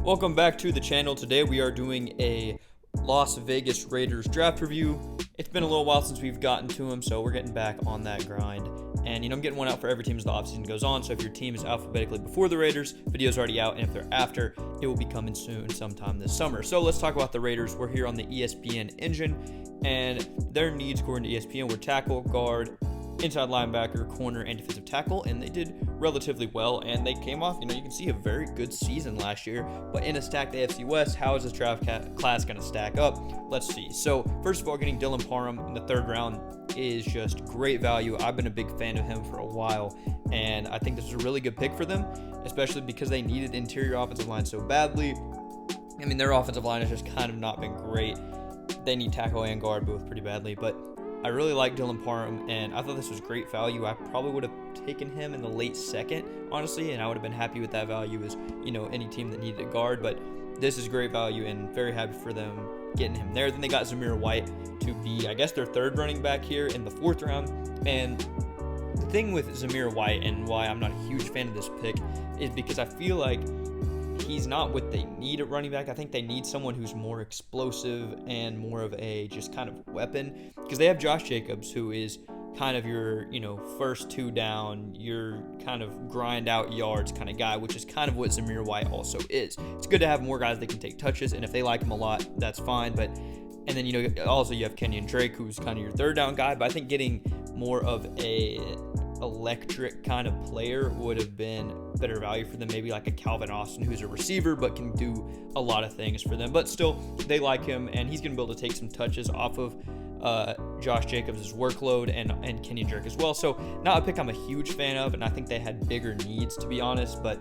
Welcome back to the channel. Today we are doing a Las Vegas Raiders draft review. It's been a little while since we've gotten to them, so we're getting back on that grind. And, I'm getting one out for every team as the offseason goes on, so if your team is alphabetically before the Raiders, video's already out, and if they're after, it will be coming soon sometime this summer. So let's talk about the Raiders. We're here on the ESPN engine, and their needs, according to ESPN, were tackle, guard, inside linebacker, corner, and defensive tackle, and they did relatively well, and they came off, you can see a very good season last year, but in a stacked AFC West, how is this draft class going to stack up? Let's see. So, first of all, getting Dylan Parham in the third round is just great value. I've been a big fan of him for a while, and I think this is a really good pick for them, especially because they needed interior offensive line so badly. Their offensive line has just kind of not been great. They need tackle and guard both pretty badly, but I really like Dylan Parham, and I thought this was great value. I probably would have taken him in the late second, honestly, and I would have been happy with that value as, any team that needed a guard, but this is great value and very happy for them getting him there. Then they got Samir White to be, I guess, their third running back here in the fourth round, and the thing with Samir White and why I'm not a huge fan of this pick is because I feel like he's not what they need at running back. I think they need someone who's more explosive and more of a just kind of weapon, because they have Josh Jacobs, who is kind of your, first two down, your kind of grind out yards kind of guy, which is kind of what Samir White also is. It's good to have more guys that can take touches, and if they like him a lot, that's fine. But and then also you have Kenyon Drake, who's kind of your third down guy. But I think getting more of a electric kind of player would have been better value for them, maybe like a Calvin Austin, who's a receiver but can do a lot of things for them. But still, they like him, and he's going to be able to take some touches off of Josh Jacobs' workload and Kenyon Drake as well. So not a pick I'm a huge fan of, and I think they had bigger needs, to be honest, but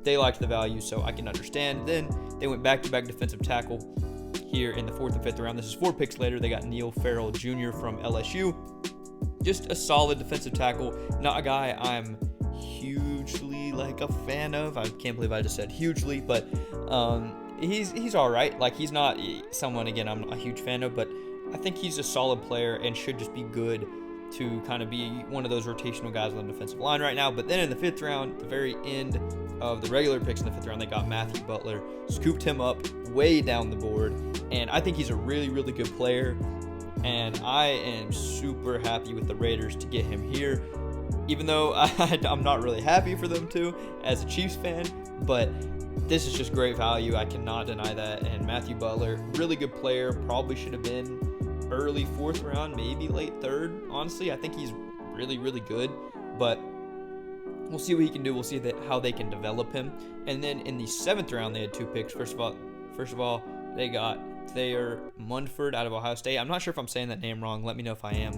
they liked the value, so I can understand. Then they went back-to-back defensive tackle here in the fourth and fifth round. This is 4 picks later. They got Farrell Jr. from LSU. Just a solid defensive tackle, not a guy I'm hugely a fan of. I can't believe I just said hugely, but he's all right. He's not someone, again, I'm not a huge fan of, but I think he's a solid player and should just be good to kind of be one of those rotational guys on the defensive line right now. But then in the fifth round, the very end of the regular picks in the fifth round, they got Matthew Butler, scooped him up way down the board, and I think he's a really, really good player. And I am super happy with the Raiders to get him here, even though I'm not really happy for them to as a Chiefs fan, but this is just great value. I cannot deny that. And Matthew Butler, really good player, probably should have been early fourth round, maybe late third. Honestly, I think he's really, really good, but we'll see what he can do. We'll see how they can develop him. And then in the seventh round, they had 2 picks. First of all, they got Trey Munford out of Ohio State. I'm not sure if I'm saying that name wrong. Let me know if I am.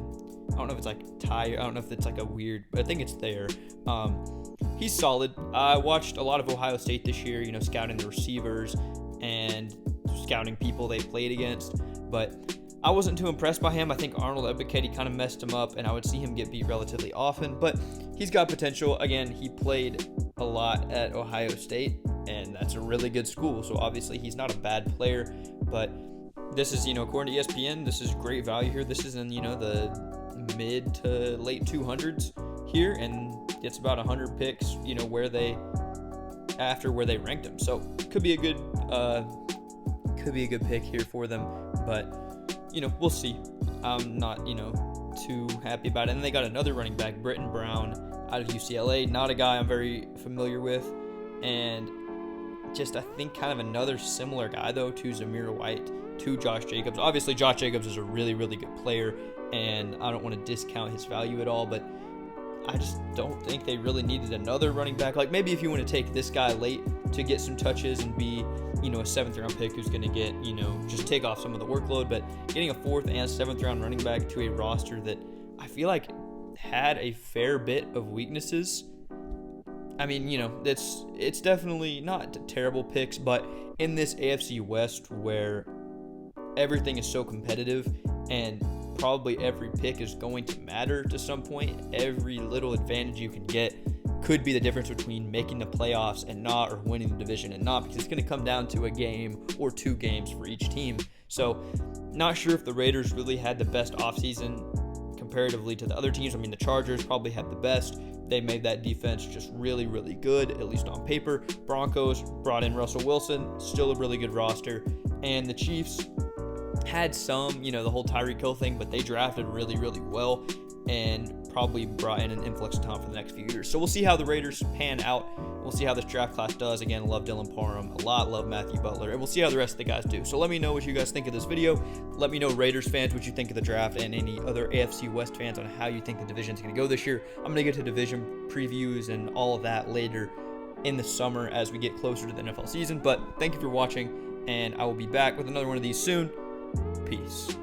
I don't know if it's Ty. I don't know if it's a weird, but I think it's there. He's solid. I watched a lot of Ohio State this year, scouting the receivers and scouting people they played against, but I wasn't too impressed by him. I think Arnold Ebiketie kind of messed him up, and I would see him get beat relatively often, but he's got potential. Again, he played a lot at Ohio State, and that's a really good school, so obviously he's not a bad player, but this is, according to ESPN, this is great value here. This is in, the mid to late 200s here, and it's about 100 picks, where they ranked him. So could be a good pick here for them, but we'll see. I'm not, too happy about it. And they got another running back, Britton Brown, out of UCLA. Not a guy I'm very familiar with, and just I think kind of another similar guy though to Samir White, to Josh Jacobs. Obviously, Josh Jacobs is a really, really good player, and I don't want to discount his value at all, but I just don't think they really needed another running back. Maybe if you want to take this guy late to get some touches and be, a 7th round pick who's going to get, just take off some of the workload, but getting a 4th and 7th round running back to a roster that I feel like had a fair bit of weaknesses. It's definitely not terrible picks, but in this AFC West where everything is so competitive and probably every pick is going to matter to some point, every little advantage you can get could be the difference between making the playoffs and not, or winning the division and not, because it's going to come down to a game or 2 games for each team. So not sure if the Raiders really had the best offseason comparatively to the other teams. The Chargers probably had the best. they made that defense just really, really good, at least on paper. Broncos brought in Russell Wilson, still a really good roster. And the Chiefs had some, the whole Tyreek Hill thing, but they drafted really, really well and probably brought in an influx of talent for the next few years. So we'll see how the Raiders pan out. We'll see how this draft class does. Again, love Dylan Parham a lot, love Matthew Butler, and we'll see how the rest of the guys do. So let me know what you guys think of this video. Let me know, Raiders fans, what you think of the draft, and any other AFC West fans on how you think the division's going to go this year. I'm going to get to division previews and all of that later in the summer as we get closer to the NFL season. But thank you for watching, and I will be back with another one of these soon. Peace.